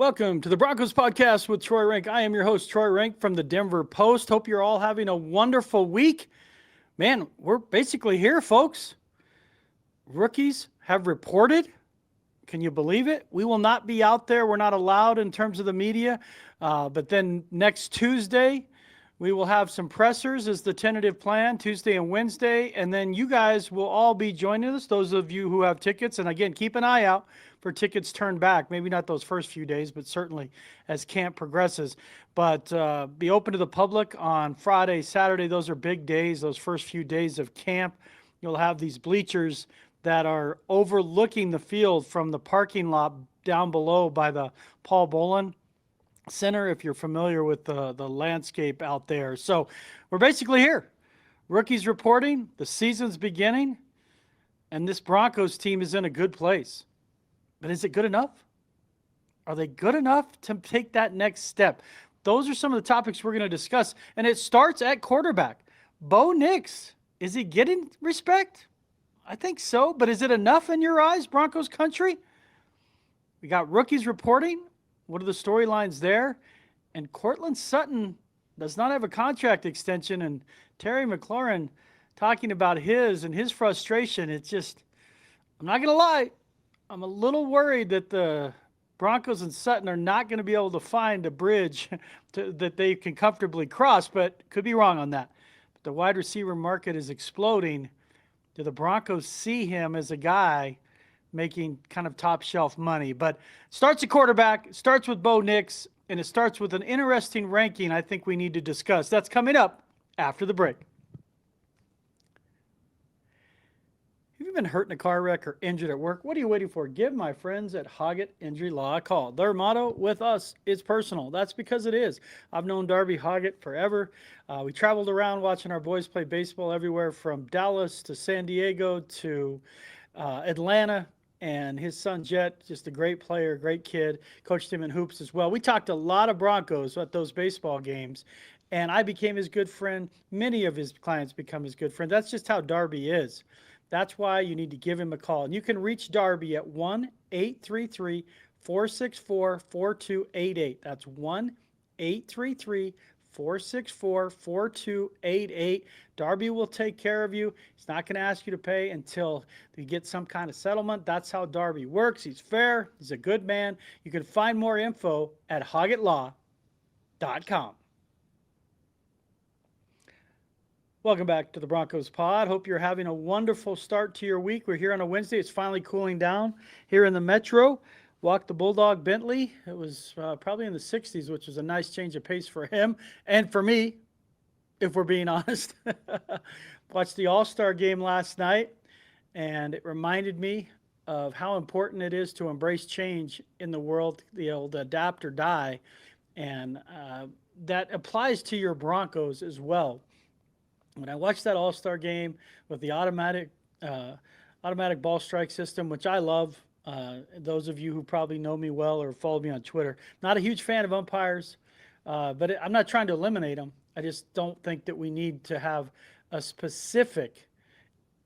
Welcome to the Broncos podcast with Troy Renck. I am your host, Troy Renck from the Denver Post. Hope you're all having a wonderful week. Man, we're basically here, folks. Rookies have reported. Can you believe it? We will not be out there. We're not allowed in terms of the media. But then next Tuesday, we will have some pressers as the tentative plan, Tuesday and Wednesday. And then you guys will all be joining us, those of you who have tickets. And again, keep an eye out for tickets turned back. Maybe not those first few days, but certainly as camp progresses. But be open to the public on Friday, Saturday. Those are big days, those first few days of camp. You'll have these bleachers that are overlooking the field from the parking lot down below by the Paul Bolin Center, if you're familiar with the landscape out there. So we're basically here. Rookies reporting, the season's beginning, and this Broncos team is in a good place. But is it good enough? Are they good enough to take that next step? Those are some of the topics we're going to discuss. And it starts at quarterback. Bo Nix, is he getting respect? I think so. But is it enough in your eyes, Broncos country? We got rookies reporting. What are the storylines there? And Courtland Sutton does not have a contract extension. And Terry McLaurin talking about his frustration. It's just, I'm not going to lie, I'm a little worried that the Broncos and Sutton are not going to be able to find a bridge that they can comfortably cross, but could be wrong on that. But the wide receiver market is exploding. Do the Broncos see him as a guy making kind of top shelf money? But starts at quarterback, starts with Bo Nix, and it starts with an interesting ranking I think we need to discuss. That's coming up after the break. Have you been hurt in a car wreck or injured at work? What are you waiting for? Give my friends at Hoggatt Injury Law a call. Their motto with us is personal. That's because it is. I've known Darby Hoggatt forever. We traveled around watching our boys play baseball everywhere from Dallas to San Diego to Atlanta. And his son, Jet, just a great player, great kid. Coached him in hoops as well. We talked a lot of Broncos at those baseball games. And I became his good friend. Many of his clients become his good friend. That's just how Darby is. That's why you need to give him a call. And you can reach Darby at 1-833-464-4288. That's 1-833-464-4288. Darby will take care of you. He's not going to ask you to pay until you get some kind of settlement. That's how Darby works. He's fair. He's a good man. You can find more info at hoggattlaw.com. Welcome back to the Broncos pod. Hope you're having a wonderful start to your week. We're here on a Wednesday. It's finally cooling down here in the Metro. Walked the Bulldog Bentley. It was probably in the 60s, which was a nice change of pace for him and for me, if we're being honest. Watched the All-Star game last night, and it reminded me of how important it is to embrace change in the world, the old adapt or die. And that applies to your Broncos as well. When I watched that All-Star game with the automatic ball strike system, which I love, those of you who probably know me well or follow me on Twitter, not a huge fan of umpires, but I'm not trying to eliminate them. I just don't think that we need to have a specific,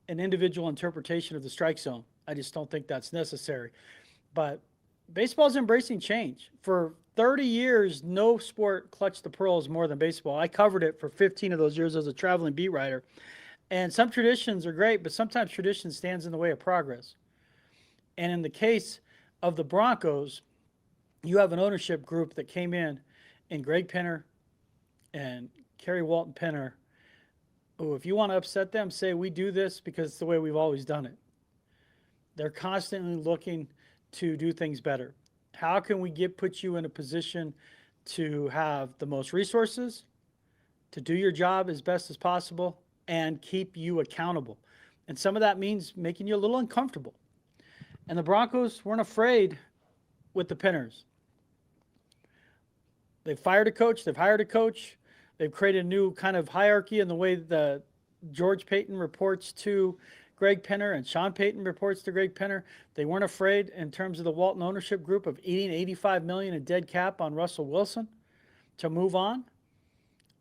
an individual interpretation of the strike zone. I just don't think that's necessary. But baseball's embracing change. For 30 years, no sport clutched the pearls more than baseball. I covered it for 15 of those years as a traveling beat writer. And some traditions are great, but sometimes tradition stands in the way of progress. And in the case of the Broncos, you have an ownership group that came in Greg Penner and Kerry Walton Penner, who, if you want to upset them, say we do this because it's the way we've always done it. They're constantly looking to do things better. How can we put you in a position to have the most resources, to do your job as best as possible, and keep you accountable? And some of that means making you a little uncomfortable. And the Broncos weren't afraid with the Penners. They've fired a coach. They've hired a coach. They've created a new kind of hierarchy in the way the George Paton reports to Greg Penner and Sean Payton reports to Greg Penner. They weren't afraid in terms of the Walton ownership group of eating $85 million in dead cap on Russell Wilson to move on,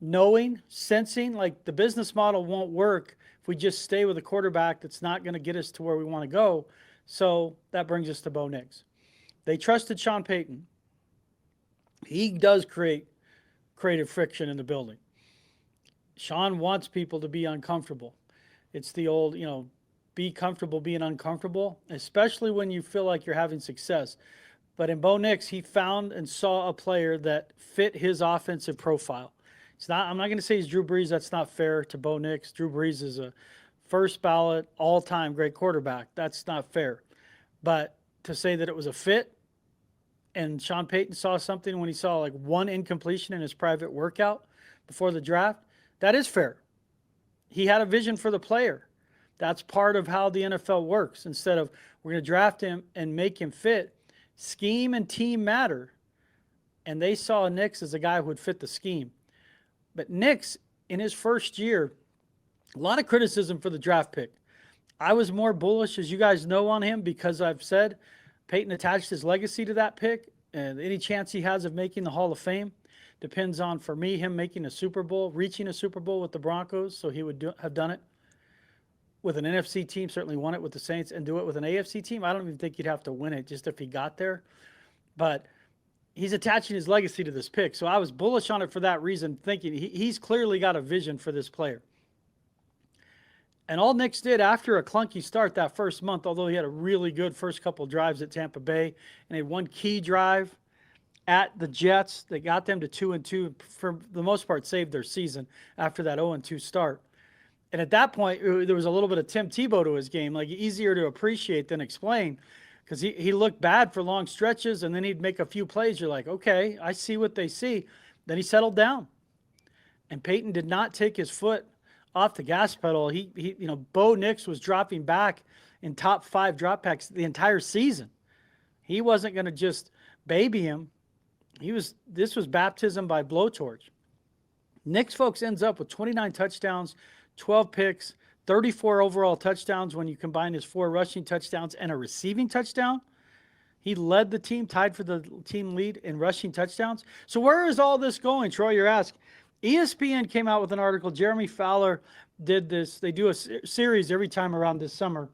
knowing, sensing like the business model won't work if we just stay with a quarterback that's not going to get us to where we want to go. So that brings us to Bo Nix. They trusted Sean Payton. He does create creative friction in the building. Sean wants people to be uncomfortable. It's the old, be comfortable being uncomfortable, especially when you feel like you're having success. But in Bo Nix, he found and saw a player that fit his offensive profile. It's not. I'm not going to say he's Drew Brees. That's not fair to Bo Nix. Drew Brees is a first ballot, all-time great quarterback. That's not fair. But to say that it was a fit, and Sean Payton saw something when he saw like one incompletion in his private workout before the draft, that is fair. He had a vision for the player. That's part of how the NFL works. Instead of we're going to draft him and make him fit, scheme and team matter. And they saw Nix as a guy who would fit the scheme. But Nix, in his first year, a lot of criticism for the draft pick. I was more bullish, as you guys know, on him because I've said Peyton attached his legacy to that pick, and any chance he has of making the Hall of Fame depends on, for me, him making a Super Bowl, reaching a Super Bowl with the Broncos, so he would have done it with an NFC team, certainly won it with the Saints, and do it with an AFC team. I don't even think he'd have to win it just if he got there. But he's attaching his legacy to this pick, so I was bullish on it for that reason, thinking he's clearly got a vision for this player. And all Nix did after a clunky start that first month, although he had a really good first couple drives at Tampa Bay, and he had one key drive at the Jets that got them to 2-2, for the most part saved their season after that 0-2 start. And at that point, there was a little bit of Tim Tebow to his game, like easier to appreciate than explain, because he looked bad for long stretches, and then he'd make a few plays. You're like, okay, I see what they see. Then he settled down. And Peyton did not take his foot off the gas pedal. Bo Nix was dropping back in top 5 dropbacks the entire season. He wasn't going to just baby him. This was baptism by blowtorch. Nix, folks, ends up with 29 touchdowns, 12 picks, 34 overall touchdowns when you combine his 4 rushing touchdowns and a receiving touchdown. He led the team, tied for the team lead in rushing touchdowns. So where is all this going, Troy? You're asking. ESPN came out with an article. Jeremy Fowler did this. They do a series every time around this summer.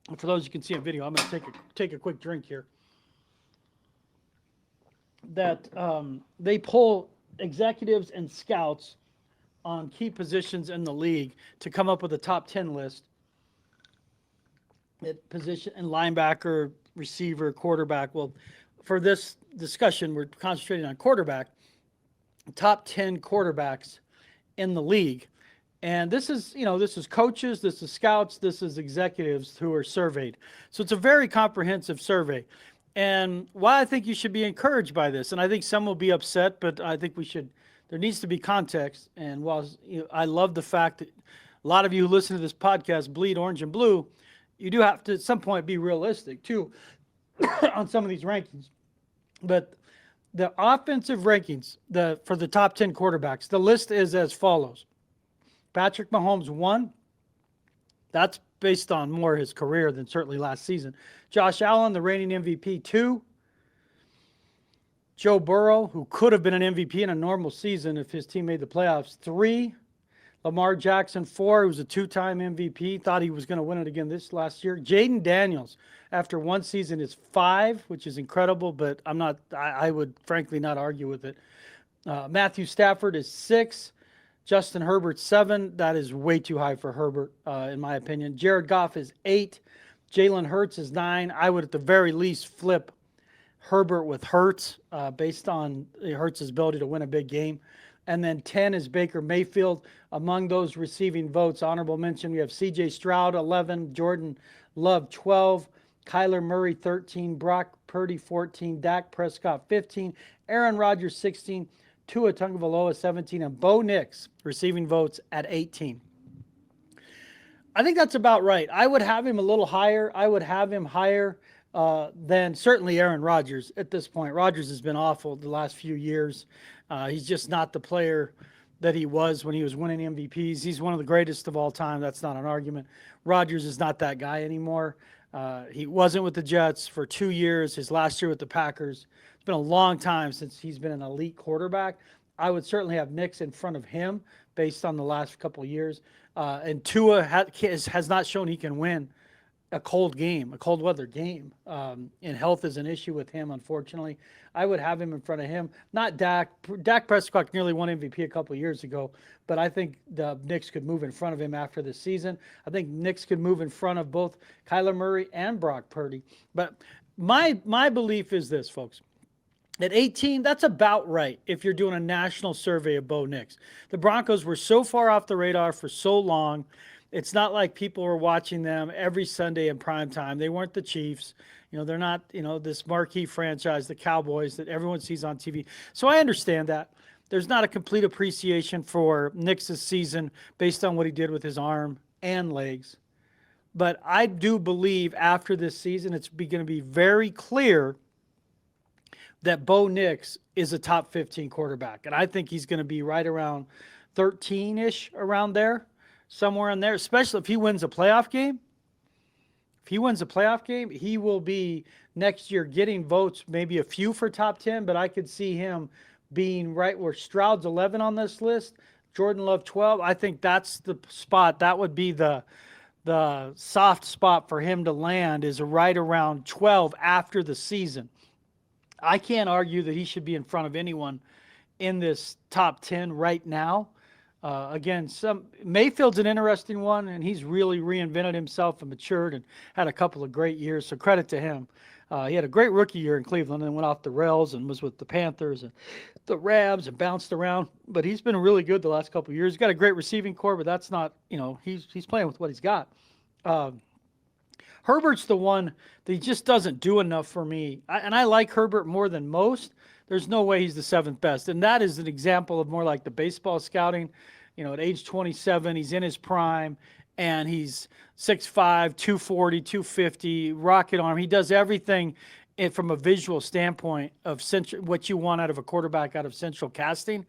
And for those you can see a video, I'm going to take a quick drink here. That they poll executives and scouts on key positions in the league to come up with a top 10 list at position and linebacker, receiver, quarterback. Well, for this discussion, we're concentrating on quarterback. Top 10 quarterbacks in the league. And this is coaches, this is scouts, this is executives who are surveyed. So it's a very comprehensive survey. And why I think you should be encouraged by this, and I think some will be upset, but I think there needs to be context. And while I love the fact that a lot of you who listen to this podcast bleed orange and blue, you do have to at some point be realistic too on some of these rankings. But the offensive rankings for the top 10 quarterbacks, the list is as follows. Patrick Mahomes, 1. That's based on more his career than certainly last season. Josh Allen, the reigning MVP, 2. Joe Burrow, who could have been an MVP in a normal season if his team made the playoffs, 3. Lamar Jackson, 4, who was a 2-time MVP, thought he was going to win it again this last year. Jaden Daniels, after one season, is 5, which is incredible, but I would frankly not argue with it. Matthew Stafford is 6. Justin Herbert, 7. That is way too high for Herbert, in my opinion. Jared Goff is 8. Jalen Hurts is 9. I would at the very least flip Herbert with Hurts based on Hurts' ability to win a big game. And then 10 is Baker Mayfield. Among those receiving votes, honorable mention, we have C.J. Stroud, 11, Jordan Love, 12, Kyler Murray, 13, Brock Purdy, 14, Dak Prescott, 15, Aaron Rodgers, 16, Tua Tagovailoa, 17, and Bo Nix receiving votes at 18. I think that's about right. I would have him a little higher. I would have him higher than certainly Aaron Rodgers at this point. Rodgers has been awful the last few years. He's just not the player that he was when he was winning MVPs. He's one of the greatest of all time. That's not an argument. Rodgers is not that guy anymore. He wasn't with the Jets for 2 years, his last year with the Packers. It's been a long time since he's been an elite quarterback. I would certainly have Nix in front of him based on the last couple of years. And Tua has not shown he can win a cold game, a cold weather game. And health is an issue with him, unfortunately. I would have him in front of him, not Dak. Dak Prescott nearly won MVP a couple of years ago, but I think the Knicks could move in front of him after this season. I think Knicks could move in front of both Kyler Murray and Brock Purdy. But my belief is this, folks. At 18, that's about right if you're doing a national survey of Bo Nix. The Broncos were so far off the radar for so long. It's not like people were watching them every Sunday in prime time. They weren't the Chiefs. They're not, this marquee franchise, the Cowboys that everyone sees on TV. So I understand that. There's not a complete appreciation for Nix's season based on what he did with his arm and legs. But I do believe after this season, it's going to be very clear that Bo Nix is a top 15 quarterback. And I think he's going to be right around 13-ish, around there, somewhere in there, especially if he wins a playoff game. If he wins a playoff game, he will be next year getting votes, maybe a few for top 10, but I could see him being right where Stroud's 11 on this list, Jordan Love 12. I think that's the spot. That would be the soft spot for him to land, is right around 12 after the season. I can't argue that he should be in front of anyone in this top 10 right now. Again, Mayfield's an interesting one, and he's really reinvented himself and matured and had a couple of great years, so credit to him. He had a great rookie year in Cleveland and went off the rails and was with the Panthers and the Rams and bounced around, but he's been really good the last couple of years. He's got a great receiving core, but that's not, he's playing with what he's got. Herbert's the one that he just doesn't do enough for me. I like Herbert more than most. There's no way he's the seventh best. And that is an example of more like the baseball scouting. At age 27, he's in his prime, and he's 6'5", 240, 250, rocket arm. He does everything from a visual standpoint of what you want out of a quarterback out of central casting.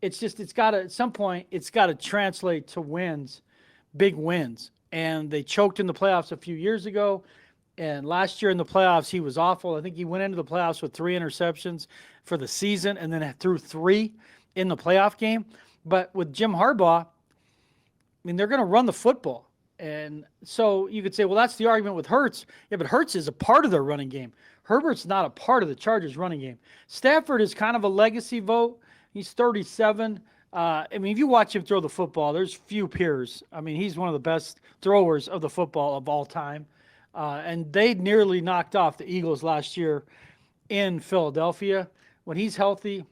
It's got to, at some point, it's got to translate to wins, big wins. And they choked in the playoffs a few years ago. And last year in the playoffs, he was awful. I think he went into the playoffs with 3 interceptions for the season and then threw 3 in the playoff game. But with Jim Harbaugh, they're going to run the football. And so you could say, well, that's the argument with Hurts. Yeah, but Hurts is a part of their running game. Herbert's not a part of the Chargers' running game. Stafford is kind of a legacy vote. He's 37. If you watch him throw the football, there's few peers. He's one of the best throwers of the football of all time. And they nearly knocked off the Eagles last year in Philadelphia. When he's healthy,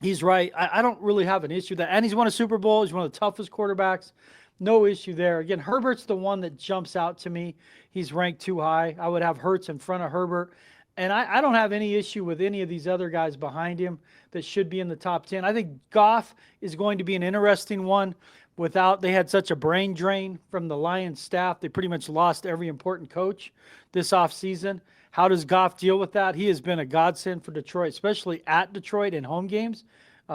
he's right. I don't really have an issue with that. And he's won a Super Bowl. He's one of the toughest quarterbacks. No issue there. Again, Herbert's the one that jumps out to me. He's ranked too high. I would have Hurts in front of Herbert. And I don't have any issue with any of these other guys behind him that should be in the top 10. I think Goff is going to be an interesting one. They had such a brain drain from the Lions staff. They pretty much lost every important coach this offseason. How does Goff deal with that? He has been a godsend for Detroit, especially at Detroit in home games.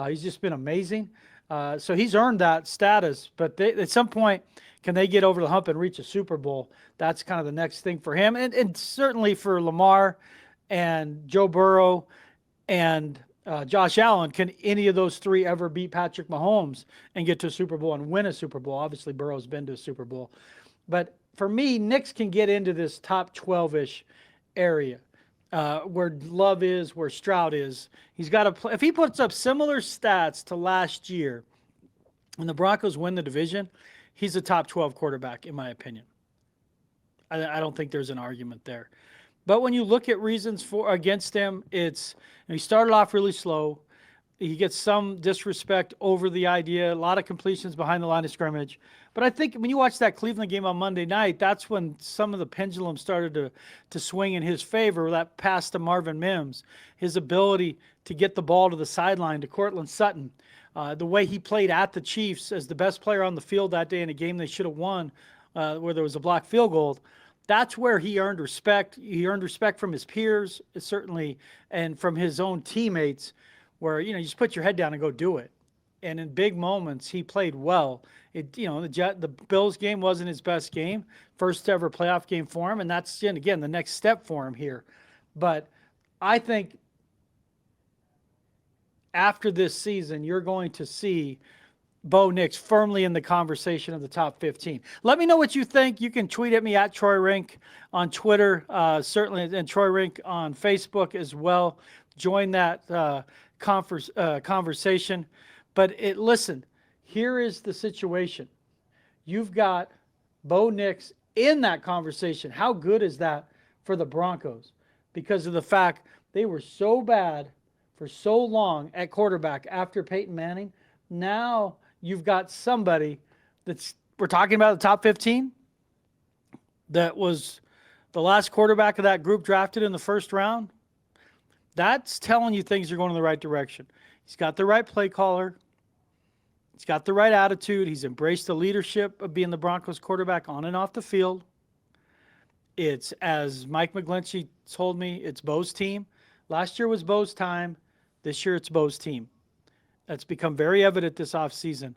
He's just been amazing. So he's earned that status. But at some point, can they get over the hump and reach a Super Bowl? That's kind of the next thing for him. And certainly for Lamar and Joe Burrow and Josh Allen, can any of those 3 ever beat Patrick Mahomes and get to a Super Bowl and win a Super Bowl? Obviously, Burrow's been to a Super Bowl. But for me, Knicks can get into this top 12-ish area where Love is, where Stroud is. He's got to play. If he puts up similar stats to last year when the Broncos win the division, he's a top 12 quarterback, in my opinion. I don't think there's an argument there. But when you look at reasons against him, it's he started off really slow. He gets some disrespect over the idea, a lot of completions behind the line of scrimmage. But I think when you watch that Cleveland game on Monday night, that's when some of the pendulum started to swing in his favor, that pass to Marvin Mims, his ability to get the ball to the sideline to Courtland Sutton, the way he played at the Chiefs as the best player on the field that day in a game they should have won where there was a blocked field goal. That's where he earned respect. He earned respect from his peers, certainly, and from his own teammates, where, you just put your head down and go do it. And in big moments, he played well. The Bills game wasn't his best game, first ever playoff game for him, and that's, again, the next step for him here. But I think after this season, you're going to see Bo Nix firmly in the conversation of the top 15. Let me know what you think. You can tweet at me at Troy Renck on Twitter, certainly, and Troy Renck on Facebook as well. Join that conversation. But listen, here is the situation. You've got Bo Nix in that conversation. How good is that for the Broncos? Because of the fact they were so bad for so long at quarterback after Peyton Manning. Now you've got somebody we're talking about the top 15, that was the last quarterback of that group drafted in the first round. That's telling you things are going in the right direction. He's got the right play caller. He's got the right attitude. He's embraced the leadership of being the Broncos quarterback on and off the field. It's, as Mike McGlinchey told me, it's Bo's team. Last year was Bo's time. This year it's Bo's team. That's become very evident this offseason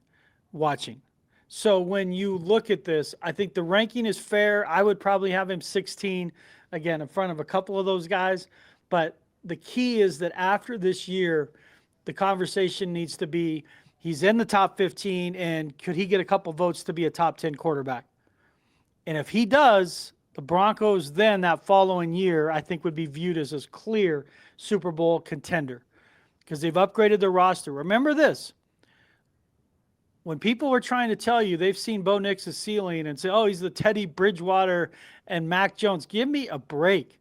watching. So when you look at this, I think the ranking is fair. I would probably have him 16, again, in front of a couple of those guys. But the key is that after this year, the conversation needs to be, he's in the top 15, and could he get a couple votes to be a top 10 quarterback? And if he does, the Broncos then that following year, I think, would be viewed as a clear Super Bowl contender because they've upgraded their roster. Remember this. When people were trying to tell you they've seen Bo Nix's ceiling and say, oh, he's the Teddy Bridgewater and Mac Jones, give me a break.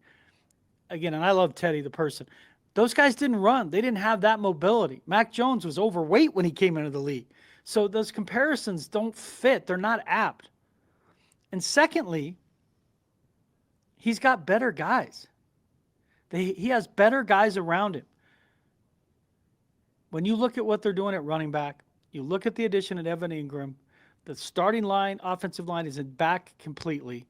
Again, and I love Teddy, the person. Those guys didn't run. They didn't have that mobility. Mac Jones was overweight when he came into the league. So those comparisons don't fit. They're not apt. And secondly, he's got better guys. He has better guys around him. When you look at what they're doing at running back, you look at the addition of Evan Ingram, the starting line, offensive line is back completely.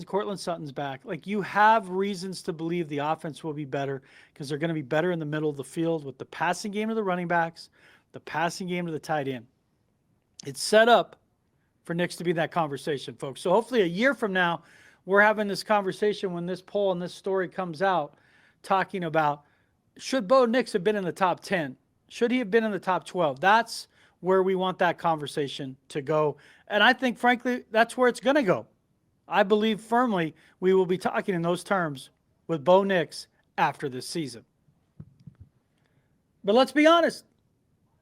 Courtland Sutton's back. Like, you have reasons to believe the offense will be better because they're going to be better in the middle of the field with the passing game to the running backs, the passing game to the tight end. It's set up for Nix to be in that conversation, folks. So hopefully a year from now, we're having this conversation when this poll and this story comes out, talking about, should Bo Nix have been in the top 10? Should he have been in the top 12? That's where we want that conversation to go. And I think, frankly, that's where it's going to go. I believe firmly we will be talking in those terms with Bo Nix after this season. But let's be honest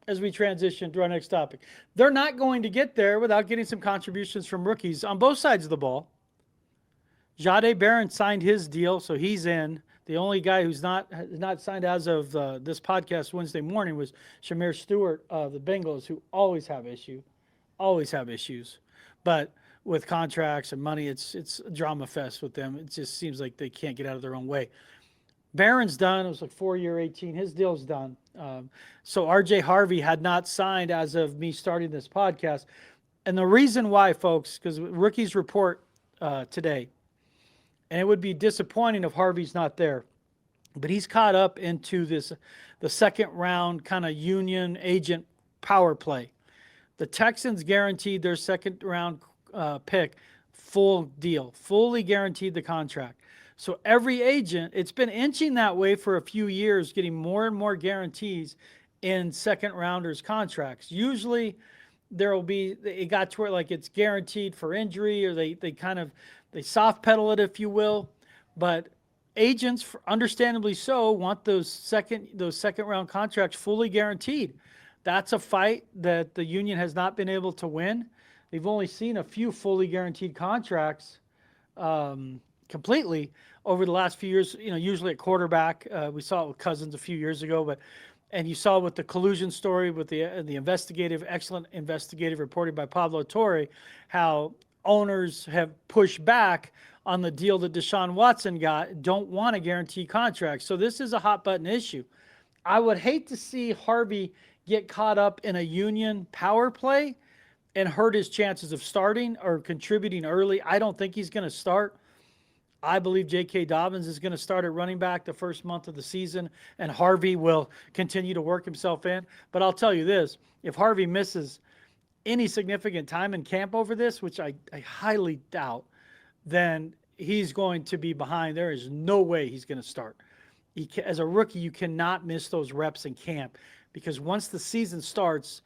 as we transition to our next topic. They're not going to get there without getting some contributions from rookies on both sides of the ball. Jahdae Barron signed his deal, so he's in. The only guy who's not signed as of this podcast Wednesday morning was Shamir Stewart of the Bengals, who always have issues. But with contracts and money, it's a drama fest with them. It just seems like they can't get out of their own way. Barron's done. It was like 4-year, 18. His deal's done. So RJ Harvey had not signed as of me starting this podcast. And the reason why, folks, because rookies report today, and it would be disappointing if Harvey's not there, but he's caught up into the second round kind of union agent power play. The Texans guaranteed their second round pick, full deal, fully guaranteed the contract. So every agent, it's been inching that way for a few years, getting more and more guarantees in second rounders contracts. Usually it got to where like it's guaranteed for injury, or they soft pedal it, if you will. But agents, understandably so, want those second round contracts fully guaranteed. That's a fight that the union has not been able to win. They've only seen a few fully guaranteed contracts completely over the last few years. Usually at quarterback. We saw it with Cousins a few years ago, and you saw with the collusion story with the excellent investigative reported by Pablo Torre, how owners have pushed back on the deal that Deshaun Watson got, don't want a guaranteed contract. So this is a hot button issue. I would hate to see Harvey get caught up in a union power play and hurt his chances of starting or contributing early. I don't think he's going to start. I believe J.K. Dobbins is going to start at running back the first month of the season, and Harvey will continue to work himself in. But I'll tell you this, if Harvey misses any significant time in camp over this, which I highly doubt, then he's going to be behind. There is no way he's going to start. As a rookie, you cannot miss those reps in camp, because once the season starts,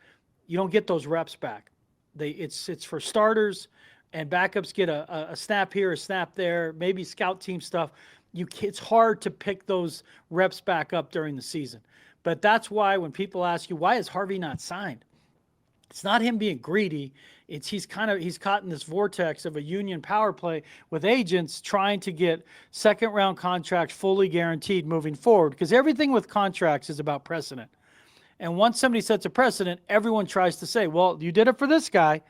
you don't get those reps back. It's for starters, and backups get a snap here, a snap there, maybe scout team stuff. It's hard to pick those reps back up during the season. But that's why when people ask you, why is Harvey not signed? It's not him being greedy. He's caught in this vortex of a union power play with agents trying to get second round contracts fully guaranteed moving forward, because everything with contracts is about precedent. And once somebody sets a precedent, everyone tries to say, well, you did it for this guy.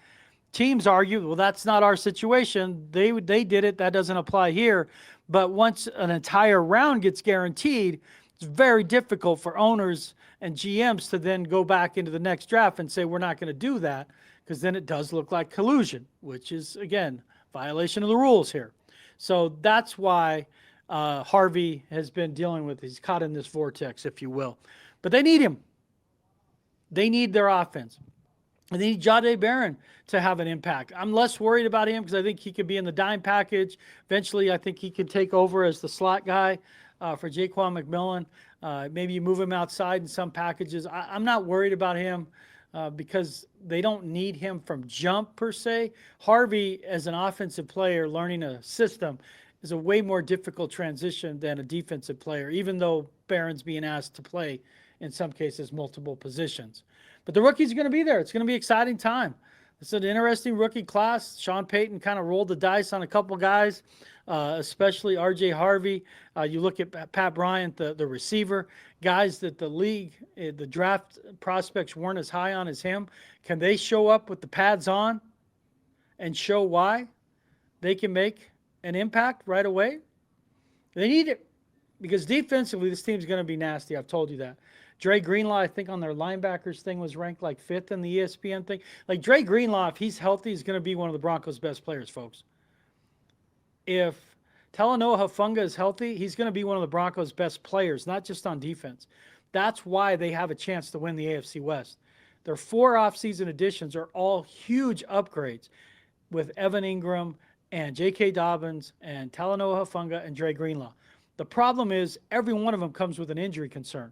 Teams argue, well, that's not our situation. They did it. That doesn't apply here. But once an entire round gets guaranteed, it's very difficult for owners and GMs to then go back into the next draft and say, we're not going to do that, because then it does look like collusion, which is, again, violation of the rules here. So that's why Harvey has been dealing with, he's caught in this vortex, if you will. But they need him. They need their offense. And they need Jahdae Barron to have an impact. I'm less worried about him because I think he could be in the dime package. Eventually, I think he could take over as the slot guy for Jaquan McMillan. Maybe you move him outside in some packages. I'm not worried about him because they don't need him from jump per se. Harvey, as an offensive player, learning a system is a way more difficult transition than a defensive player, even though Barron's being asked to play in some cases multiple positions. But the rookies are going to be there. It's going to be an exciting time. It's an interesting rookie class. Sean Payton kind of rolled the dice on a couple guys, especially R.J. Harvey. You look at Pat Bryant, the receiver, guys that the league, the draft prospects weren't as high on as him. Can they show up with the pads on and show why they can make an impact right away? They need it, because defensively this team's going to be nasty. I've told you that. Dre Greenlaw, I think on their linebackers thing, was ranked like 5th in the ESPN thing. Like Dre Greenlaw, if he's healthy, is going to be one of the Broncos' best players, folks. If Talanoa Hufanga is healthy, he's going to be one of the Broncos' best players, not just on defense. That's why they have a chance to win the AFC West. Their 4 offseason additions are all huge upgrades with Evan Ingram and J.K. Dobbins and Talanoa Hufanga and Dre Greenlaw. The problem is every one of them comes with an injury concern.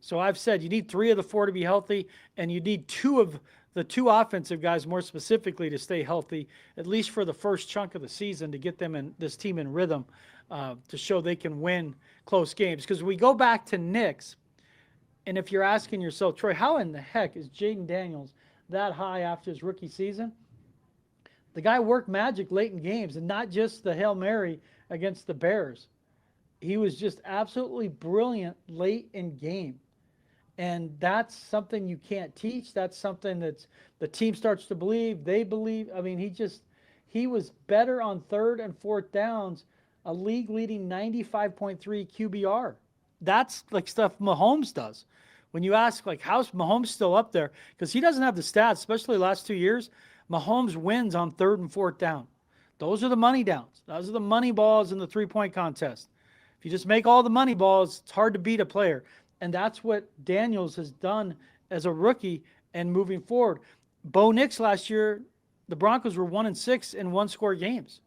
So I've said you need 3 of the 4 to be healthy, and you need 2 of the 2 offensive guys more specifically to stay healthy, at least for the first chunk of the season, to get them in this team in rhythm, to show they can win close games. Because we go back to Nix, and if you're asking yourself, Troy, how in the heck is Jaden Daniels that high after his rookie season? The guy worked magic late in games, and not just the Hail Mary against the Bears. He was just absolutely brilliant late in game. And that's something you can't teach. That's something that the team starts to believe. They believe. I mean, he was better on 3rd and 4th downs, a league-leading 95.3 QBR. That's like stuff Mahomes does. When you ask, like, how's Mahomes still up there? Because he doesn't have the stats, especially the last 2 years. Mahomes wins on 3rd and 4th down. Those are the money downs. Those are the money balls in the three-point contest. If you just make all the money balls, it's hard to beat a player. And that's what Daniels has done as a rookie and moving forward. Bo Nix last year, the Broncos were 1-6 in one-score games.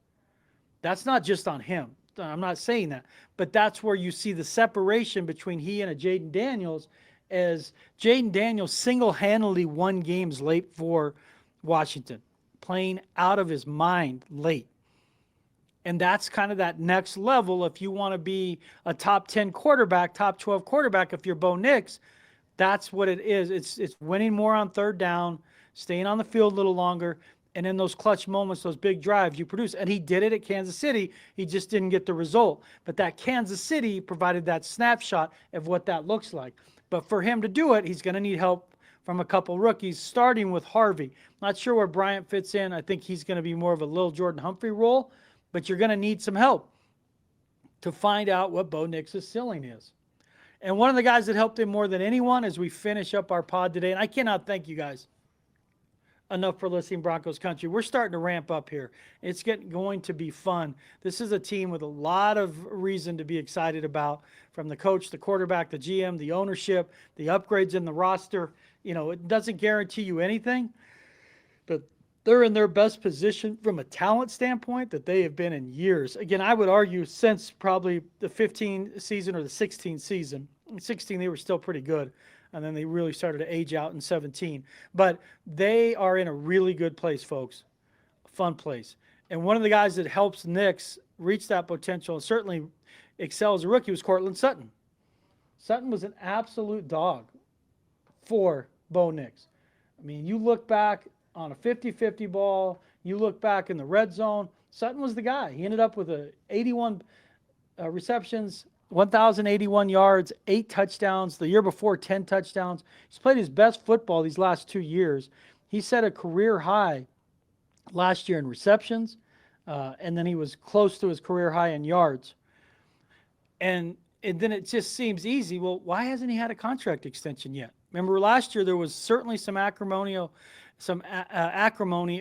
That's not just on him. I'm not saying that. But that's where you see the separation between he and a Jaden Daniels, as Jaden Daniels single-handedly won games late for Washington, playing out of his mind late. And that's kind of that next level. If you want to be a top 10 quarterback, top 12 quarterback, if you're Bo Nix, that's what it is. It's winning more on 3rd down, staying on the field a little longer, and in those clutch moments, those big drives you produce. And he did it at Kansas City. He just didn't get the result. But that Kansas City provided that snapshot of what that looks like. But for him to do it, he's going to need help from a couple rookies, starting with Harvey. Not sure where Bryant fits in. I think he's going to be more of a Lil Jordan Humphrey role. But you're going to need some help to find out what Bo Nix's ceiling is. And one of the guys that helped him more than anyone as we finish up our pod today, and I cannot thank you guys enough for listening, Broncos Country. We're starting to ramp up here. It's going to be fun. This is a team with a lot of reason to be excited about, from the coach, the quarterback, the GM, the ownership, the upgrades in the roster. You know, it doesn't guarantee you anything, but they're in their best position from a talent standpoint that they have been in years. Again, I would argue since probably the 15 season or the 16 season In 16, they were still pretty good. And then they really started to age out in 17. But they are in a really good place, folks. A fun place. And one of the guys that helps Nix reach that potential and certainly excel as a rookie was Courtland Sutton. Sutton was an absolute dog for Bo Nix. I mean, you look back on a 50-50 ball, you look back in the red zone, Sutton was the guy. He ended up with 81 receptions, 1,081 yards, 8 touchdowns. The year before, 10 touchdowns. He's played his best football these last 2 years. He set a career high last year in receptions, and then he was close to his career high in yards. And then it just seems easy. Well, why hasn't he had a contract extension yet? Remember last year there was certainly some acrimony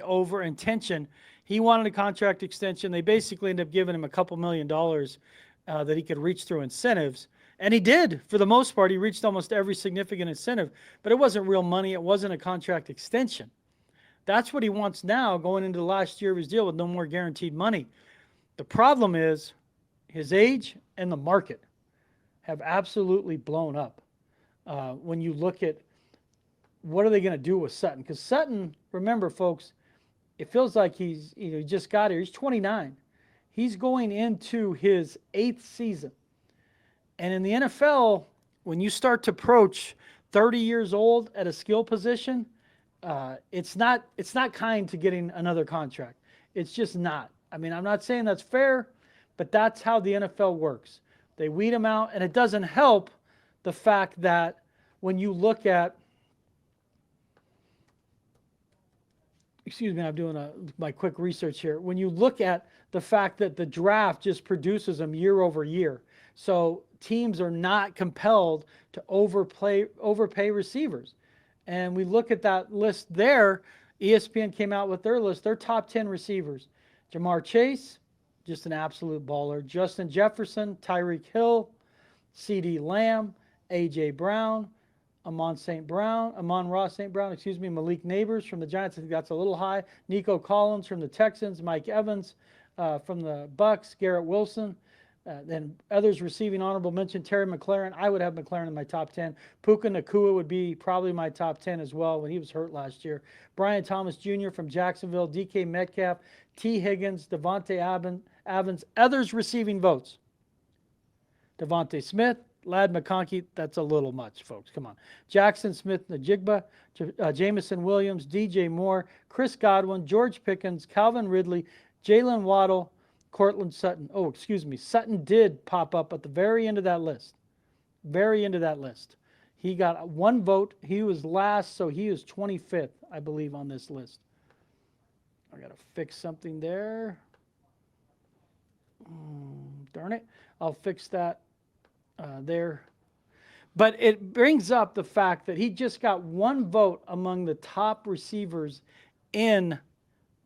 over intention. He wanted a contract extension. They basically ended up giving him a couple $1 million that he could reach through incentives. And he did, for the most part. He reached almost every significant incentive. But it wasn't real money. It wasn't a contract extension. That's what he wants now going into the last year of his deal with no more guaranteed money. The problem is his age and the market have absolutely blown up. When you look at what are they going to do with Sutton? Because Sutton, remember, folks, it feels like he just got here. He's 29. He's going into his 8th season. And in the NFL, when you start to approach 30 years old at a skill position, it's not kind to getting another contract. It's just not. I mean, I'm not saying that's fair, but that's how the NFL works. They weed them out, and it doesn't help the fact that when you look at, excuse me, I'm doing my quick research here. When you look at the fact that the draft just produces them year over year, so teams are not compelled to overpay receivers. And we look at that list there. ESPN came out with their list, their top 10 receivers. Jamar Chase, just an absolute baller. Justin Jefferson, Tyreek Hill, CeeDee Lamb, A.J. Brown, Amon-Ra St. Brown, Malik Neighbors from the Giants. I think that's a little high. Nico Collins from the Texans, Mike Evans from the Bucks, Garrett Wilson. Then others receiving honorable mention, Terry McLaurin. I would have McLaurin in my top 10. Puka Nacua would be probably my top 10 as well when he was hurt last year. Brian Thomas Jr. from Jacksonville, DK Metcalf, T. Higgins, Devontae Evans. Others receiving votes. Devontae Smith, Ladd McConkey. That's a little much, folks. Come on. Jackson Smith-Njigba, Jamison Williams, DJ Moore, Chris Godwin, George Pickens, Calvin Ridley, Jalen Waddle, Courtland Sutton. Oh, excuse me. Sutton did pop up at the very end of that list. Very end of that list. He got 1 vote. He was last, so he is 25th, I believe, on this list. I got to fix something there. Darn it. I'll fix that there. But it brings up the fact that he just got 1 vote among the top receivers in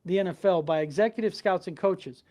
the NFL by executive scouts and coaches.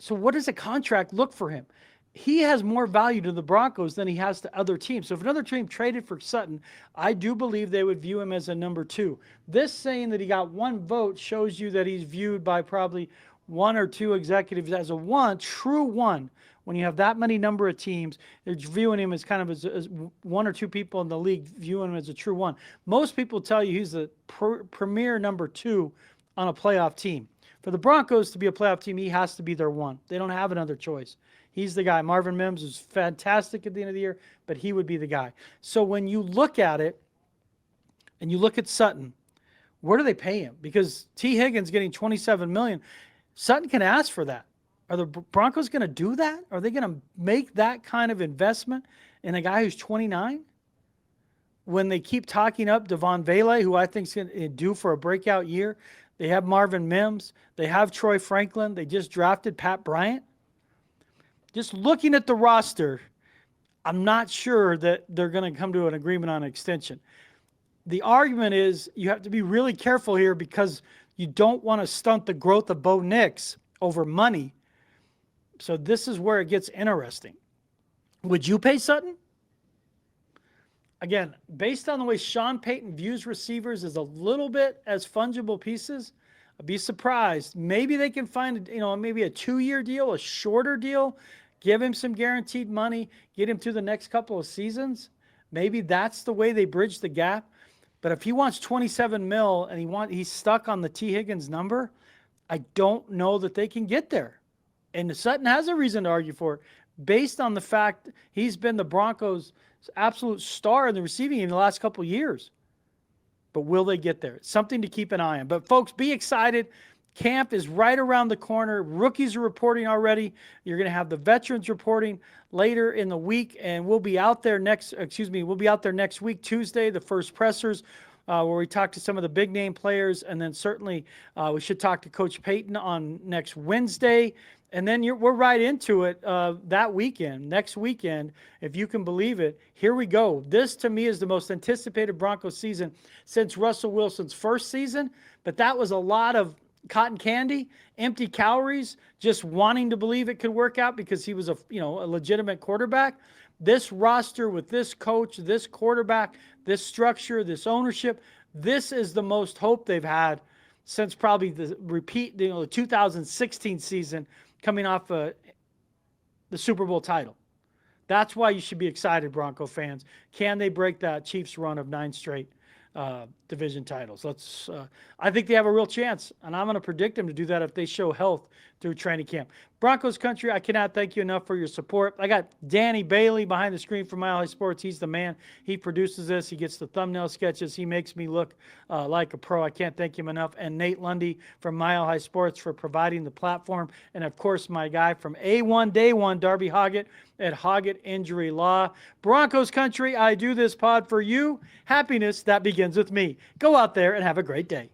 So what does a contract look for him? He has more value to the Broncos than he has to other teams. So if another team traded for Sutton, I do believe they would view him as a number 2. This saying that he got 1 vote shows you that he's viewed by probably 1 or 2 executives as a true one. When you have that many number of teams, they're viewing him as kind of as 1 or 2 people in the league viewing him as a true one. Most people tell you he's the premier number 2 on a playoff team. For the Broncos to be a playoff team, he has to be their 1. They don't have another choice. He's the guy. Marvin Mims was fantastic at the end of the year, but he would be the guy. So when you look at it, and you look at Sutton, where do they pay him? Because T. Higgins getting $27 million, Sutton can ask for that. Are the Broncos going to do that? Are they going to make that kind of investment in a guy who's 29? When they keep talking up Devon Vele, who I think is going to do for a breakout year. They have Marvin Mims. They have Troy Franklin. They just drafted Pat Bryant. Just looking at the roster, I'm not sure that they're going to come to an agreement on an extension. The argument is you have to be really careful here because you don't want to stunt the growth of Bo Nix over money. So this is where it gets interesting. Would you pay Sutton? Again, based on the way Sean Payton views receivers as a little bit as fungible pieces, I'd be surprised. Maybe they can find, maybe a 2-year deal, a shorter deal, give him some guaranteed money, get him through the next couple of seasons. Maybe that's the way they bridge the gap. But if he wants 27 mil and he's stuck on the T. Higgins number, I don't know that they can get there. And Sutton has a reason to argue for it based on the fact he's been the Broncos' absolute star in the receiving in the last couple of years. But will they get there? It's something to keep an eye on. But folks, be excited. Camp is right around the corner. Rookies are reporting already. You're going to have the veterans reporting later in the week, and we'll be out there next week, Tuesday, the first pressers, where we talk to some of the big name players. And then certainly we should talk to Coach Payton on next Wednesday. And then we're right into it that weekend, next weekend, if you can believe it. Here we go. This, to me, is the most anticipated Broncos season since Russell Wilson's first season. But that was a lot of cotton candy, empty calories, just wanting to believe it could work out because he was a legitimate quarterback. This roster with this coach, this quarterback, this structure, this ownership, this is the most hope they've had since probably the 2016 season, coming off the Super Bowl title. That's why you should be excited, Bronco fans. Can they break that Chiefs run of 9 straight division titles? I think they have a real chance, and I'm going to predict them to do that if they show health through training camp. Broncos country, I cannot thank you enough for your support. I got Danny Bailey behind the screen from Mile High Sports. He's the man. He produces this. He gets the thumbnail sketches. He makes me look like a pro. I can't thank him enough. And Nate Lundy from Mile High Sports for providing the platform. And, of course, my guy from A1 Day 1, Darby Hoggatt at Hoggatt Injury Law. Broncos country, I do this pod for you. Happiness, that begins with me. Go out there and have a great day.